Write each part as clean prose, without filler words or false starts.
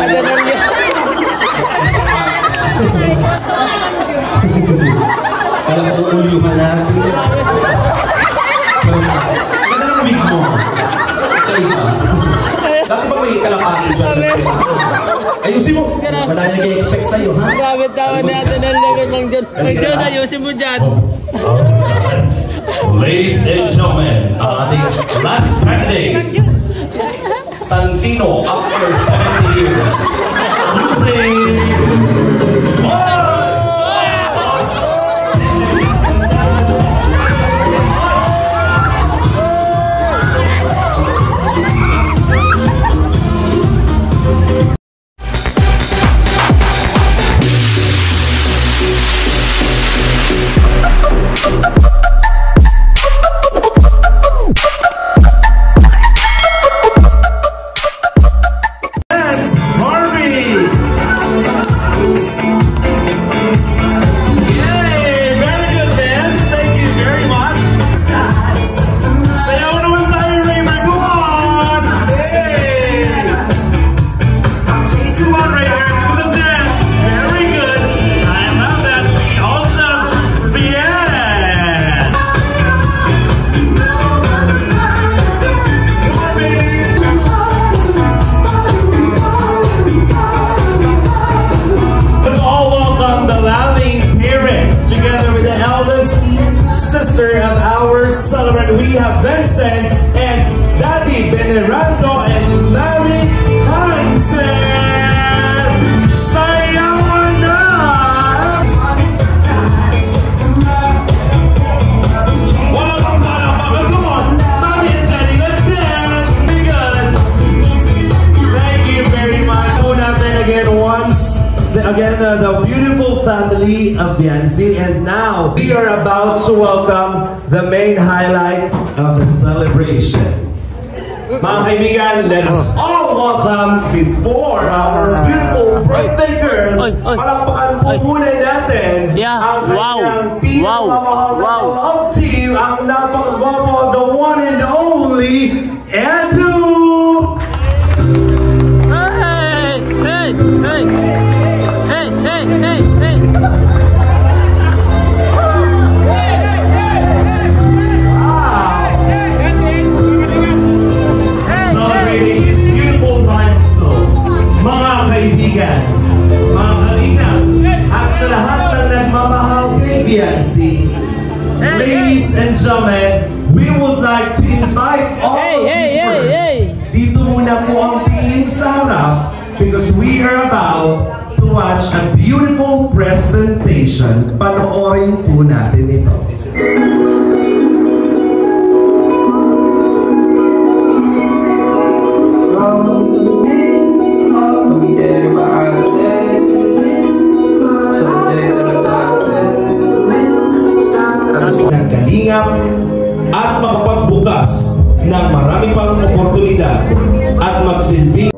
Atenalyo. Alam ko ulyuhan natin. Ano ang wig mo? Dati ba may kalapati dyan? Ayusin mo! Wala na nag-expect sa'yo, ha? Grabe tawa ni Atenalyo. Mang John, ayusin mo dyan. Ladies and gentlemen, ang ating last candidate, Santino, after 70 years. Losing! We have Vincent and Daddy Venerando and Larry Hansen. Sayang mo na! Wala pang palakpakan. Come on! Mommy and Daddy, let's dance! Very good! Thank you very much. Po natin again once. Again, the beautiful family of Viancy, and now we are about to welcome the main highlight of the celebration. Mga kaibigan, let us all welcome before our beautiful birthday girl. Palakpakan po muna natin ang kanyang pinakamahal na love team, ang napakagwapo, the one and only Edu! Hey! Hey! Hey! Hey, hey, hey, hey. Wow. Celebrating his beautiful milestone. Mga kaibigan, mga kalingap, at sa lahat ng nagmamahal kay Viancy, ladies and gentlemen, we would like to invite all of you first. Dito muna po ang tingin sa harap because we are about to watch a beautiful presentation. Panoorin po natin ito. Nagkalingap at makapagbukas ng marami pang oportunidad at magsilbi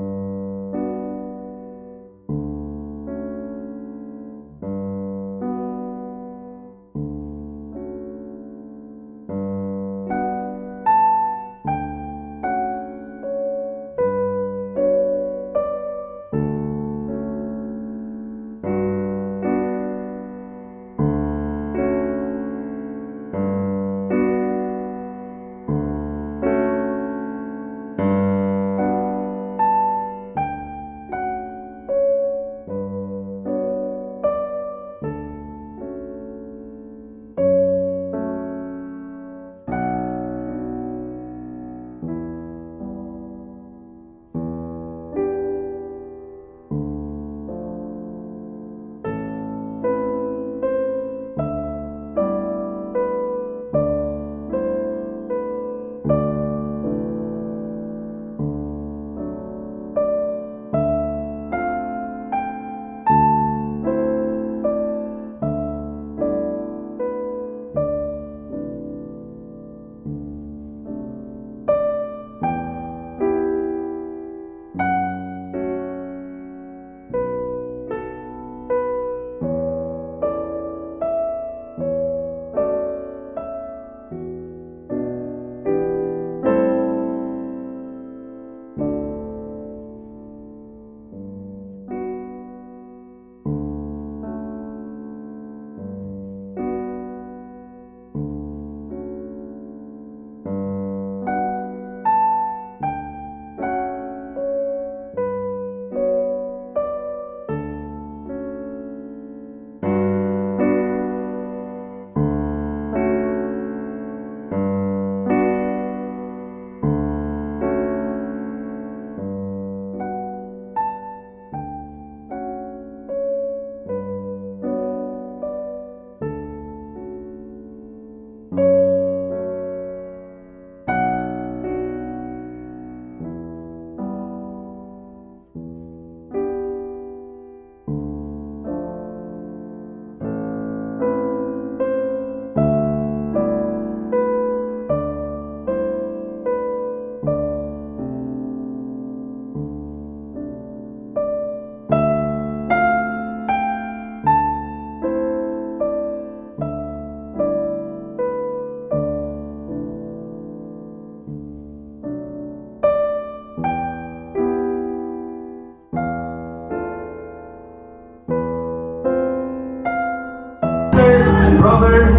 and brother,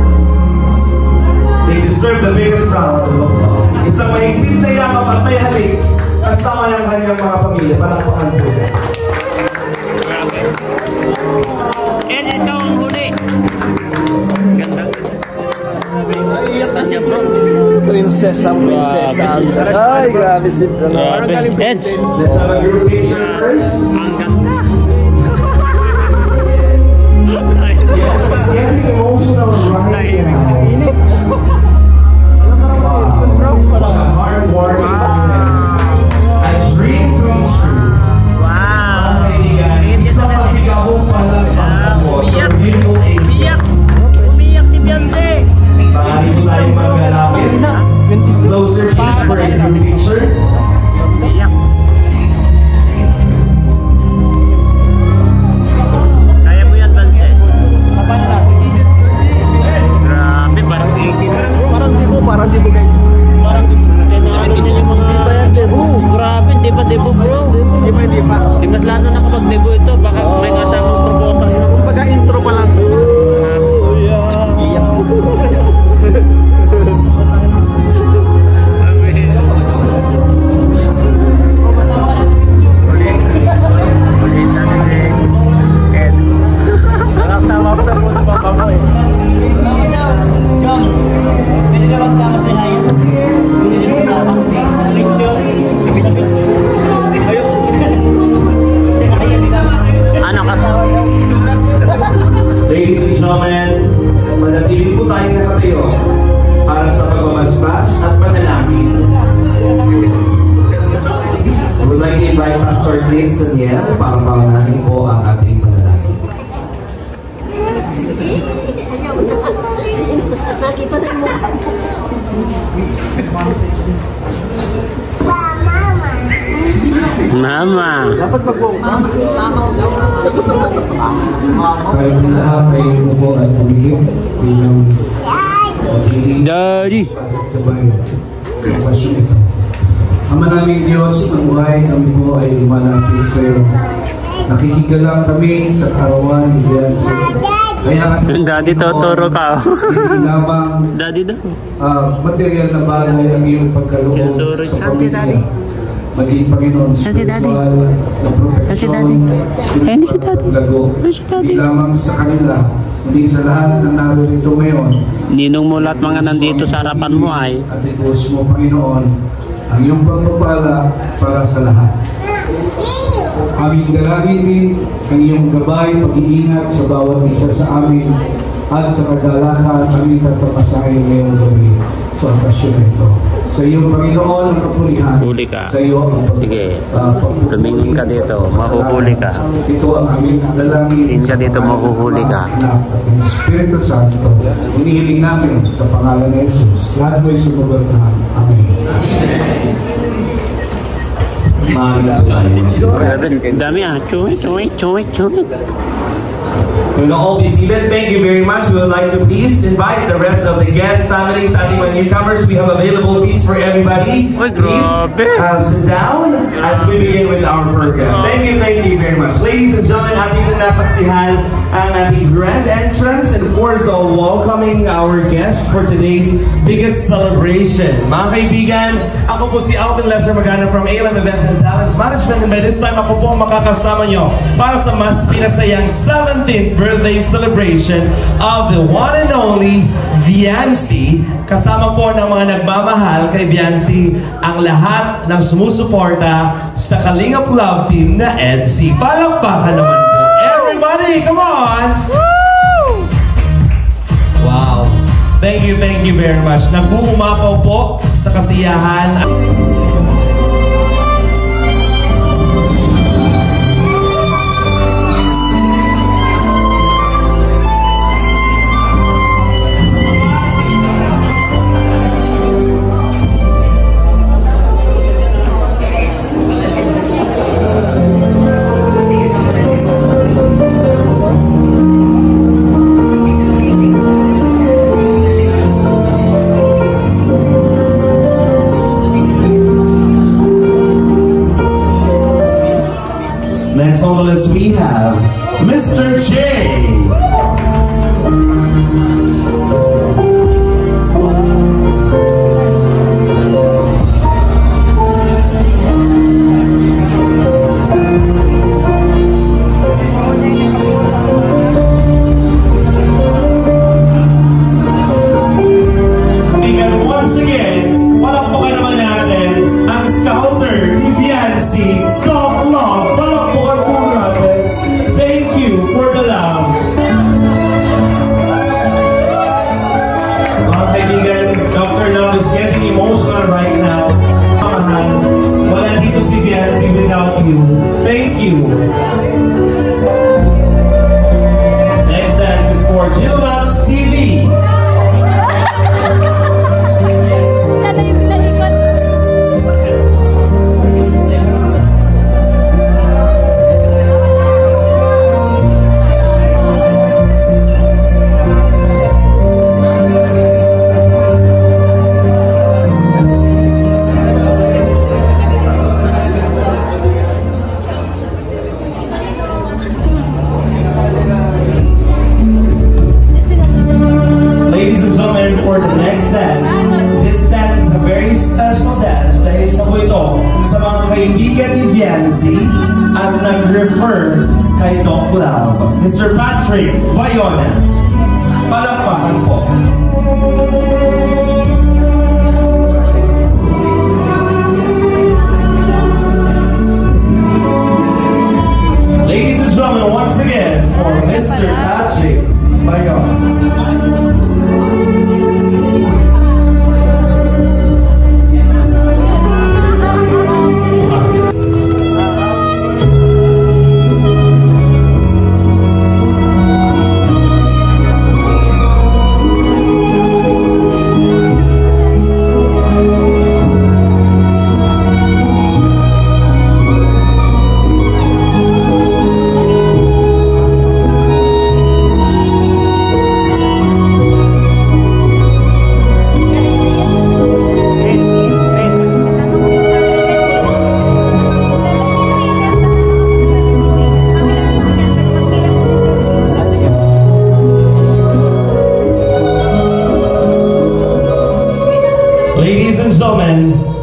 they deserve the biggest round of applause. Isang mahigpit na yakap at may halik kasama ng kanyang mga pamilya. Palakpakan po. Edis ka ang huli. Ganda. Iyak ka siya, bro. Prinsesa. Ay, grabe si Eds. Let's have a group picture first. Ang ganda. Yes, it's getting emotional right now. Wow. A heartwarming moment. A dream comes true. Wow. Isa pasigabong palakpakan mo sa beautiful age. Umiyak. Umiyak si Beyonce. Maaari po tayong magkalapit. Closer please for a group picture. Umiyak. Kaya mo yan, Beyonce. Grabe, parang 80. Parang dibo guys. Parang diba yung mga... Di ba yan, dibo? Grabe, di ba dibo, bro? Di ba? Di mas lalo na kapag dibo ito, baka may kasamang proposal. Kumbaga intro pa lang. Iyak. Tama ko sa puto papa mo eh. Pwede ka magsama sila yun. Pwede ka magsama. Picture. Ano ka? Ladies and gentlemen, manatili po tayong nakatayo para sa pagmamasbas at panalangin. I would like to invite Pastor Clint Saniel para panalangin po ang ating panalangin. Nakita na mo. Mama. Dapat mag-walk. Kahit lahat ay umupo at pumikip bilang Daddy. Ama naming Diyos, ang buhay kami po ay lumalapit sa iyo. Nakikigalang kami sa karawan ni Beyonce. Kaya Daddy, totoro ka. hindi lamang Daddy daw. material na bagay ang iyong pagkaloob Tinuturo sa siya, si Daddy. pamilya. Maging Panginoon, Siya si Daddy. spiritual na proteksyon, Siya si Daddy. spiritual Ayun si na Daddy. paglago. Ayun si Daddy. Hindi lamang sa kanila, kundi sa lahat ng narito ngayon. Ninong mo lahat mga nandito sa harapan mo ay. At ituos mo, Panginoon, ang iyong pagpapala para sa lahat. Aming dalangin ang iyong gabay, pag-iingat sa bawat isa sa amin at sa kagalakan aming tatapasahin ngayong gabi sa okasyon ito. Sa iyo, Panginoon, ang kapulihan. Huli ka. Sa iyo ang Sige. Lumingon ka dito, mahuhuli ka. Ito ang aming dalangin. Tingin ka dito, mahuhuli ka. Ang Espiritu Santo, hinihiling namin sa pangalan ni Jesus. Lahat mo'y sumugot na. Amen. Grabe, dami ah. Chuwit. We will all be seated. Thank you very much. We would like to please invite the rest of the guests, families, and even newcomers. We have available seats for everybody. Ay, Please grabe. sit down as we begin with our program. Thank you very much. Ladies and gentlemen, ating nasaksihan ang ating grand entrance and of course, welcoming our guests for today's biggest celebration. Mga kaibigan, ako po si Alvin Lesser Magana from ALM Events and Talents Management, and by this time ako po ang makakasama nyo para sa mas pinasayang 17th birthday celebration of the one and only Viancy. Kasama po ng mga nagmamahal kay Viancy ang lahat ng sumusuporta sa Kalingap Love Team na EDC. Palakpakan naman po. Everybody, come on! Wow. Thank you very much. Nag-uumapaw po sa kasiyahan. Next on the list we have Mr. J. Thank you. Next dance is for Gilmaps TV. At nag-refer kay Doc Love, Mr. Patrick Bayona. Palakpakan po. Ladies and gentlemen, once again, for Mr. Patrick Bayona.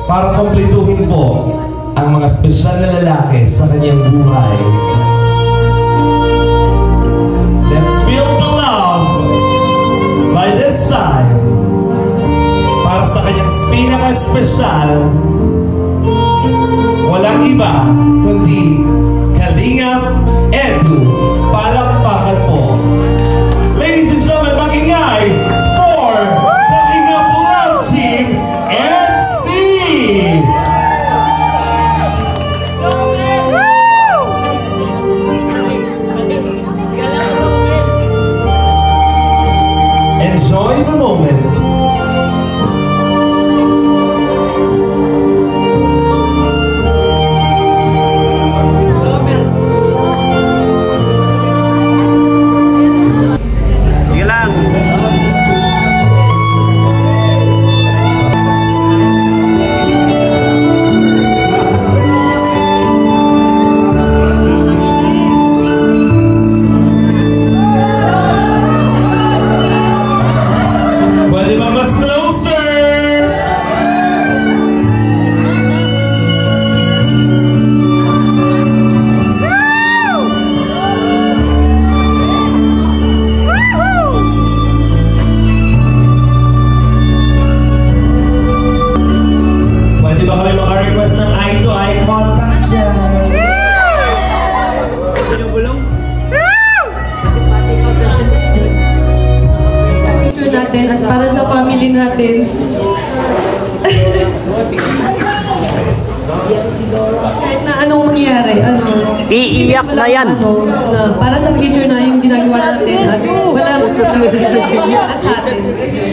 Para kompletuhin po ang mga espesyal na lalaki sa kanyang buhay. Let's feel the love by this time. Para sa kanyang pinaka-espesyal, walang iba kundi Kalingap Edu. Palakpakan po. Ladies and gentlemen, magingay for Kalingap Love Team NC! Enjoy the moment. At para sa family natin. Kahit na anong mangyari, iiyak na yan. Na para sa future na yung ginagawa natin at walang sa atin.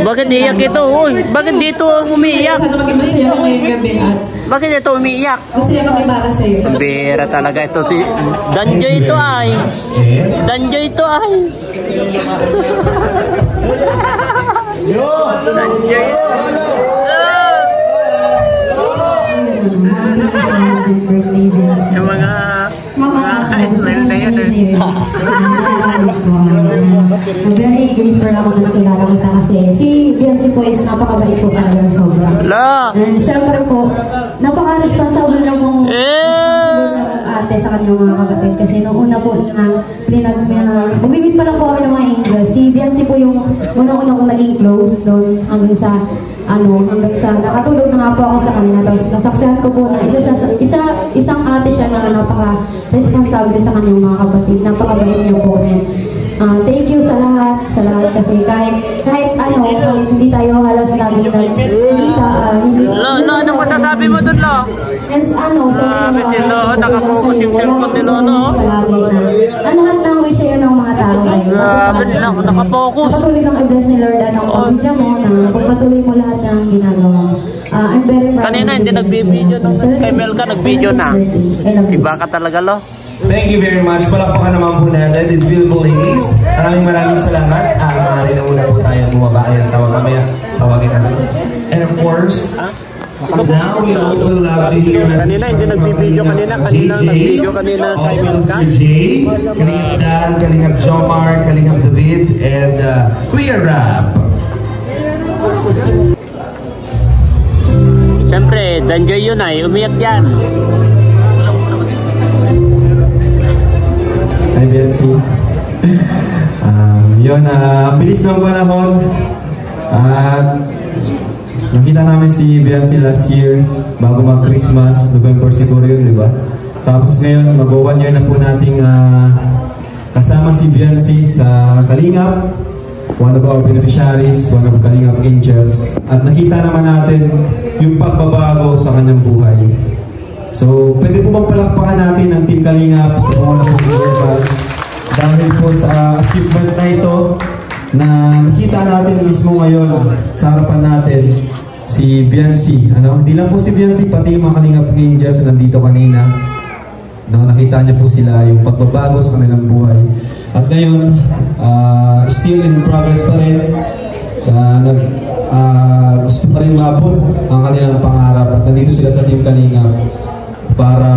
Bakit iiyak ito? Uy, bakit dito umiiyak? Sana maging masaya ko ngayong gabi at bakit ito umiiyak? masaya kami para sa iyo. Bira talaga ito. Danjoy ito ay. Danjoy ito ay. Danjoy. Yung mga smile na yun. Very grateful ako na nakilala kita kasi si Beyonce po is napakabait po talaga sobra. And syempre po, napaka-responsible niya pong ate sa kanyang mga kapatid kasi noong una po na bumibig pa lang po kami ng mga angels. Si Beyonce po yung unang-una kong naging close doon hanggang sa nakatulog na nga po ako sa kanila. Tapos nasaksihan ko po na isang ate siya na napaka-responsable sa kanyang mga kapatid. Napakabait niya po. Thank you sa lahat kasi kahit hindi tayo halos lagi nagkita, hindi. Anong masasabi mo dun, Lo? Yes, si Lo, nakapokus yung cellphone ni Lolo. Palagi na. Lahat ng wish yun ng mga tao ngayon. Grabe nila, nakapokus. Patuloy kang i-bless ni Lord at ang pamilya mo na pagpatuloy mo lahat ng ginagawa mo. I'm very proud. Kanina hindi nagbibideo nung kay Melka, nagbideo na. Iba ka talaga, Lo. Thank you very much. Palakpakan naman po natin these beautiful ladies. Maraming salamat. Maaari na una po tayo bumaba. Ayan, tawagin natin. And of course, now we also love to hear kanina hindi nagbibideo kanina nagbibideo kanina kay Melka. Mr. J, Kalingap Dan, Kalingap Jomar, Kalingap David, and Kuya Rap. Siyempre, Danjoy yun ay umiyak yan. Hi, Biancy. Yun, bilis ng panahon. At nakita namin si Biancy last year bago mag-Christmas, November siguro yun, di ba? Tapos ngayon, mag-1 year na po nating kasama si Biancy sa Kalingap, one of our beneficiaries, one of Kalingap Angels. At nakita naman natin yung pagbabago sa kanyang buhay. So, pwede po bang palakpakan natin ang Team Kalingap sa mga nag-verbal dahil po sa achievement na ito na nakita natin mismo ngayon sa harapan natin si Biancy. Hindi lang po si Biancy, pati yung mga Kalingap Angels na nandito kanina. Nakita niyo po sila yung pagbabago sa kanilang buhay. At ngayon, still in progress pa rin. Gusto pa rin maabot ang kanilang pangarap. At nandito sila sa Team Kalingap para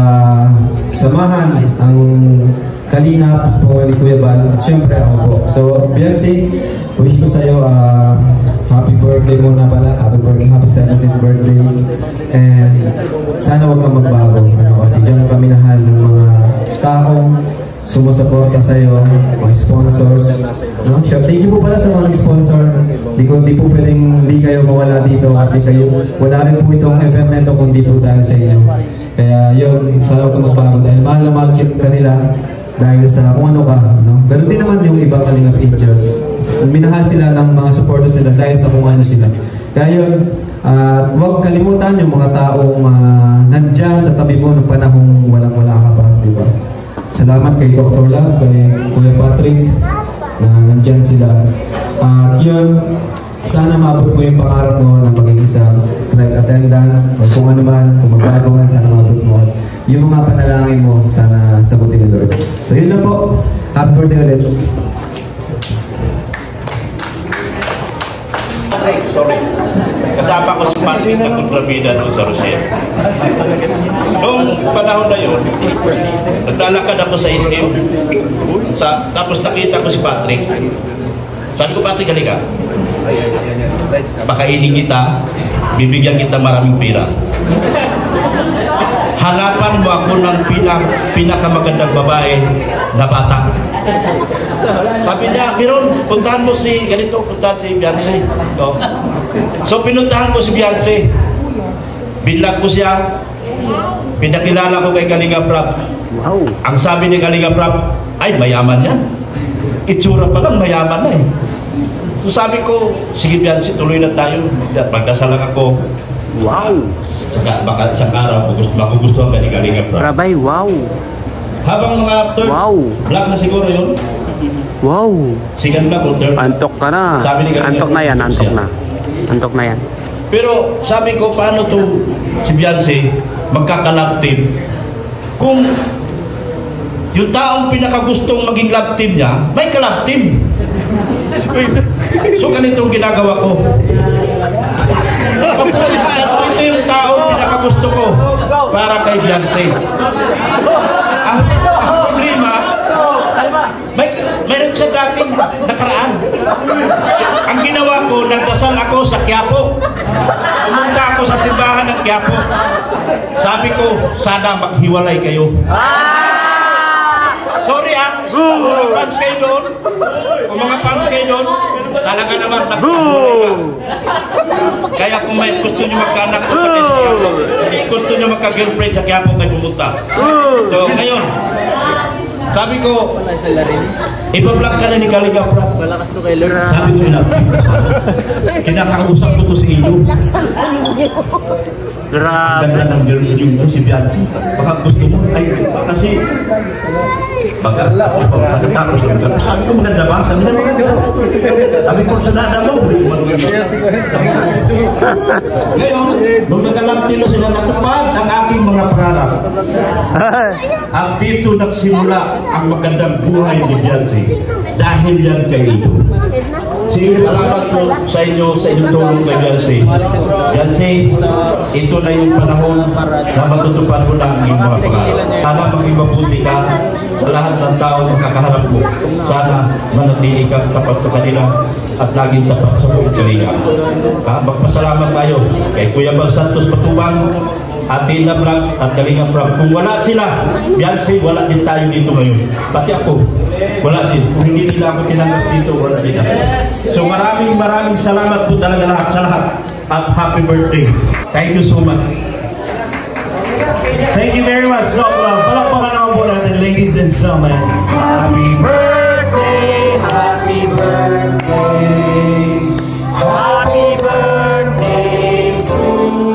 samahan ang Kalingap po ni Kuya Bal at syempre ako po. So, Biancy, wish ko sa'yo happy birthday muna pala. Happy 17th birthday. And sana huwag kang magbago. Kasi dyan kami minahal ng mga taong sumusuporta sa'yo, mga sponsors. Thank you po pala sa mga sponsor. Di po pwedeng di kayo mawala dito kasi kayo, wala rin po itong event na ito kung di po dahil sa inyo. Kaya yun, sana huwag kang magbago dahil mahal na mahal kanila dahil sa kung ano ka. Ganun din naman yung ibang Kalingap Angels. Minahal sila ng mga supporters nila dahil sa kung ano sila. Kaya yun, huwag kalimutan yung mga taong nandyan sa tabi mo ng panahong walang-wala ka pa, di ba? Salamat kay Dr. Lab, kay Kuya Patrick na nandyan sila. At yun, sana maabot mo yung pangarap mo na maging isang flight attendant o kung ano man, kung magbago man, sana maabot mo. Yung mga panalangin mo, sana sagutin ni Lord. So yun lang po. Happy birthday ulit. Sorry. Kasama ko si Patrick na kontrabida doon sa Rochelle. Noong panahon na yun, naglalakad ako sa SM. Tapos nakita ko si Patrick. Sabi ko, Patrick, halika. Pakainin kita, bibigyan kita maraming pira. Hanapan mo ako ng pinakamagandang babae na bata. Sabi niya, Miron, puntahan mo si ganito, puntahan si Biancy. So pinuntahan ko si Biancy. Binlag ko siya. Pinakilala ko kay Kalingap Rap. Ang sabi ni Kalingap Rap, ay mayaman yan. Itsura pa lang, mayaman na eh. So sabi ko, sige Biancy, tuloy na tayo. Magdasal lang ako. Wow! Baka isang araw, magugustuhan ka ni Kalingap Rap. Rabay, wow! Habang mga third vlog na siguro yun. Wow! Second vlog o third. Antok ka na. Antok na yan, antok na. Antok na yan. Pero sabi ko, paano to si Biancy magkakalab team? Kung yung taong pinakagustong maging lab team niya, may kalab team. So ganitong ginagawa ko. Ito yung taong pinakagusto ko para kay Biancy. Ang problema, mayroon siya dating nakaraan. Ang ginawa ko, nagdasal ako sa Quiapo. Pumunta ako sa simbahan ng Quiapo. Sabi ko, sana maghiwalay kayo. Sorry kung mga fans kayo doon, talaga naman nagkahiwalay ka. Kaya kung may gusto nyo magkaanak o pati sa Quiapo, gusto nyo magka-girlfriend sa Quiapo, may pumunta. So ngayon, Sabi ko, iba-vlog ka na ni Kalinga Prab. Sabi ko, kinakausap ko to sa ilo. Ganda ng yung si Beyonce. Baka gusto mo, ay, kasi pagkatapos yung gano'n. Sabi ko, maganda ba? Sabi na, maganda. Sabi ko, sanada mo. Ngayon, nung nagkalaptilo sila natupad ang aking mga pangarap. At dito nagsimula ang magandang buhay ni Beyonce. Dahil yan kay Ido. Sige, salamat po sa inyo, sa inyong tulong kay Beyonce. Beyonce, ito na yung panahon na matutupad mo na ang iyong mga pangarap. Sana maging mabuti ka sa lahat ng tao na kakaharap mo. Sana manatili kang tapat sa kanila at laging tapat sa buong Kalinga. Magpasalamat tayo kay Kuya Bal Santos Patubang, Ate na Vlogs at Kalinga Prab. Kung wala sila, Beyonce, wala din tayo dito ngayon. Pati ako, wala din. Kung hindi nila ako tinanggap dito, wala din ako. So maraming salamat po talaga lahat sa lahat. At happy birthday. Thank you so much. Thank you very much, Doc Love. Palakpakan ako po natin, ladies and gentlemen. Happy birthday, happy birthday, happy birthday to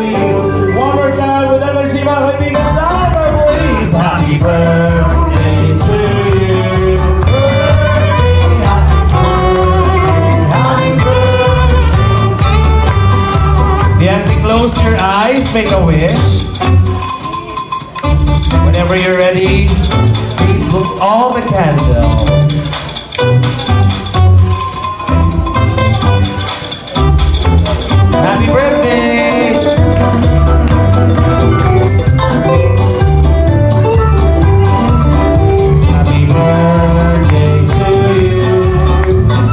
you. One more time with energy, mga kaibigan. Louder, please. Happy birthday to you. Happy birthday. Beyonce, close your eyes, make a wish. Whenever you're ready, please blow all the candles. Happy birthday! Happy birthday to you.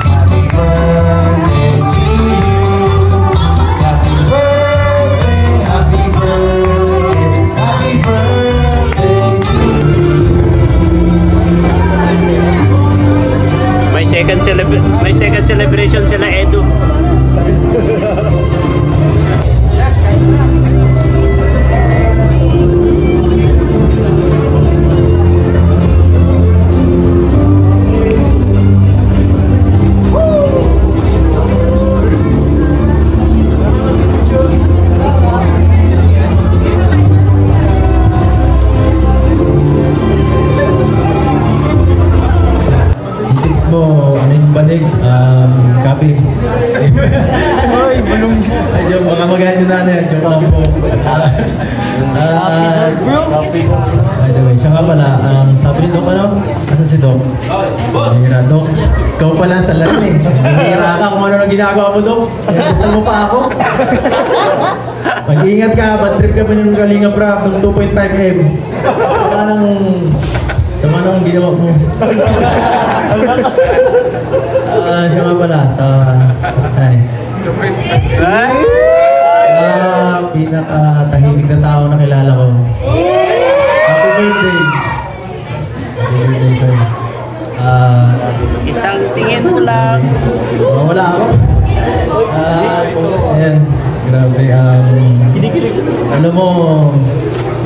Happy birthday to you. Happy birthday, happy birthday, happy birthday to you. May second celebration sila, Edu. Mo, ano yung banig? Copy. Oy, bulong. Ayun, baka magahan yung nanay. Yung kampo. By the way, siya nga pala, sabi ni Doc, ano? Asa si Doc? Hira, Doc. Ikaw pala sa lahat eh. Hira ka kung ano na ginagawa mo, Doc. Saan mo pa ako? Mag-iingat ka, bad trip ka pa yung Kalinga Prab ng 2.5M. Sama nang ginawa mo. Siya nga pala sa pinaka-tahimik na tao na kilala ko. Happy birthday! Happy birthday, sir. Isang tingin mo lang. Wala ako. Ayan, grabe. Alam mo,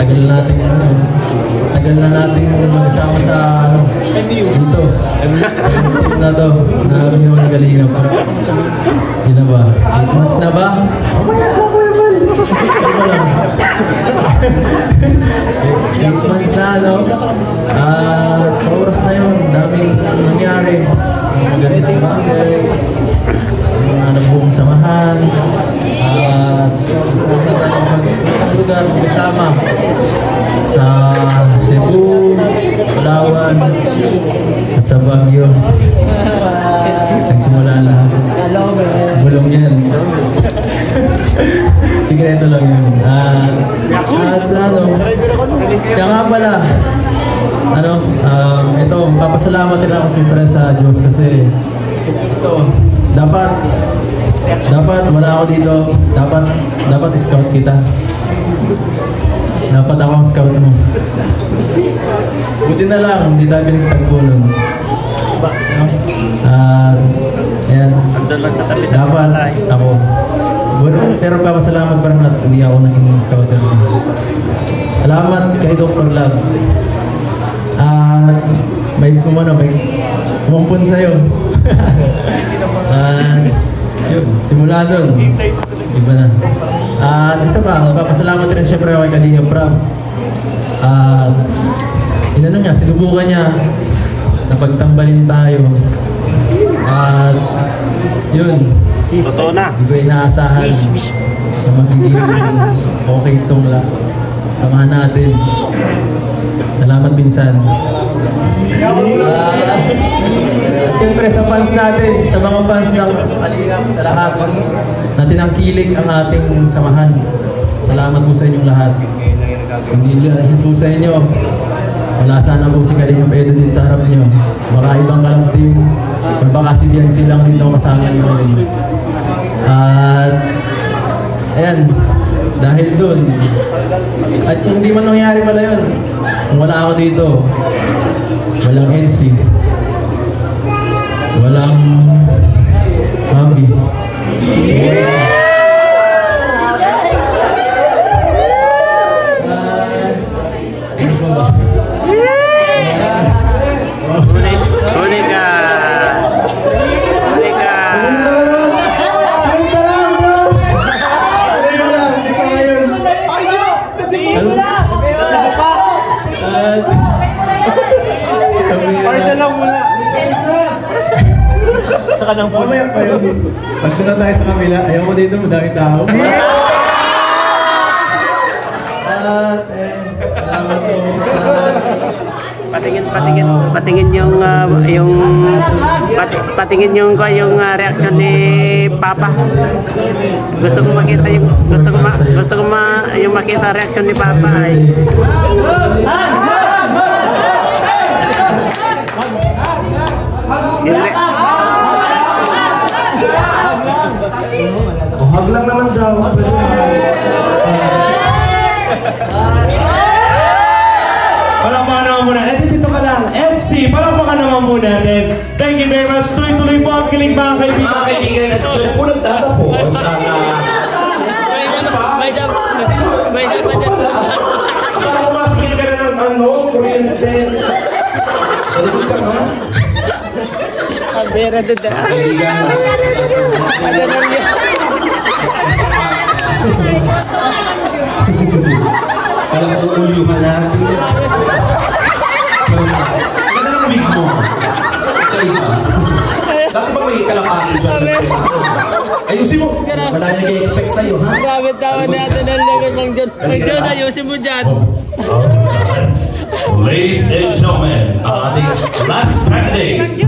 tagal na natin magsama sa dito. Team na to, na binuha ng Kalinga. Yun na ba? 8 months na ba? Mamaya ka, Kuya Bal! 8 months na, no? Sa oras na yun, daming nangyari. Magandang bagay, mga nabuong samahan, at sa tayo lugar kasama sa Cebu, Palawan, at sa Baguio. Nagsimula lahat. Bulong yan. Sikreto lang yun. At siya nga pala, ito, papasalamat din ako siyempre sa Diyos kasi ito, dapat wala ako dito, dapat scout kita. Dapat ako ang scout mo. Buti na lang, hindi tayo pinagtagpo nun. Ayan. Dapat ako. Pero papasalamat pa rin at hindi ako naging scouter mo. Salamat kay Dr. Love. may kumpun sa'yo. Yun, simula doon. Iba na. At isa pa, magpapasalamat rin siyempre ako kay Kalinga Prab. Inano niya, sinubukan niya na pagtambalin tayo. At yun, Totoo na. hindi ko inaasahan na magiging okay itong samahan natin. Salamat minsan. Siyempre sa fans natin, sa mga fans ng Kalingap, sa lahat na tinangkilik ang ating samahan. Salamat po sa inyong lahat. Hindi po sa inyo. Wala sana po si Kalingap Edo din sa harap nyo. Baka ibang kalang team. Or baka si Biansi lang din daw kasama nyo ngayon. At ayan, dahil dun, at hindi man nangyari pala yun, kung wala ako dito, walang NC, walang Mami. Partial lang muna. Saka nang po. Mamaya pa yun. Pag na tayo sa kabila, ayaw ko dito, madaming tao. Salamat po patingin yung reaction ni Papa. Gusto ko makita yung makita reaction ni Papa ay. Hag lang naman daw. Palakpakan naman muna. Dito ka lang. FC, palakpakan naman muna natin. Thank you very much. Tuloy-tuloy po ang kilig mga kaibigan. Mga kaibigan, at siya po nagtatapos ang... May dapat. Akala ko masikil ka na ng kuryente. Talibig ka ba? Ang bera doon. Kaibigan. Alam ko ulyuhan natin. Ganda ng wig mo. Dati ba may kalapati dyan? Ayusin mo. Wala niya i-expect sa'yo, ha? Grabe tawa natin ang lagot, Mang John. Mang John, ayusin mo dyan. Ladies and gentlemen, ating last candidate,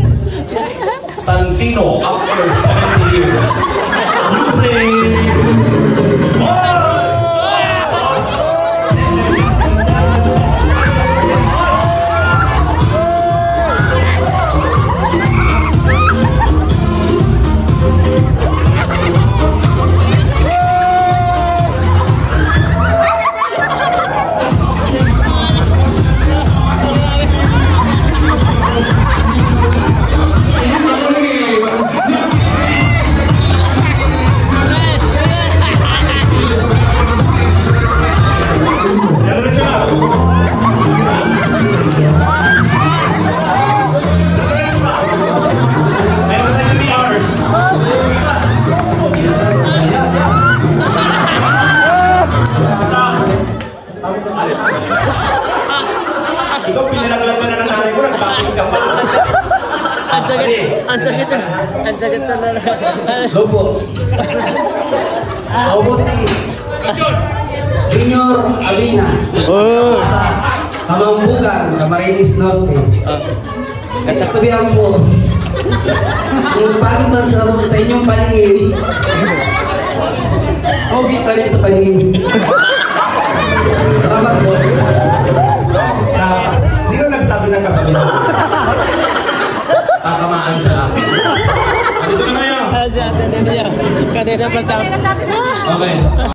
Santino, after 70 years. Losing. Ikaw pinalaglag ka na ng nanay ko, nagbakit ka pa. Ang sakit na lang. Lobo. Ako po si Junior Avina. Sa Kamambugan, Camarines Norte. Sabihan po, yung pagod mas sa inyong paningin, okay pa rin sa paningin. Salamat po. Sino nagsabi ng kasabihan? Tatamaan sa akin. Dito na ngayon. Kanina pa tayo. Okay.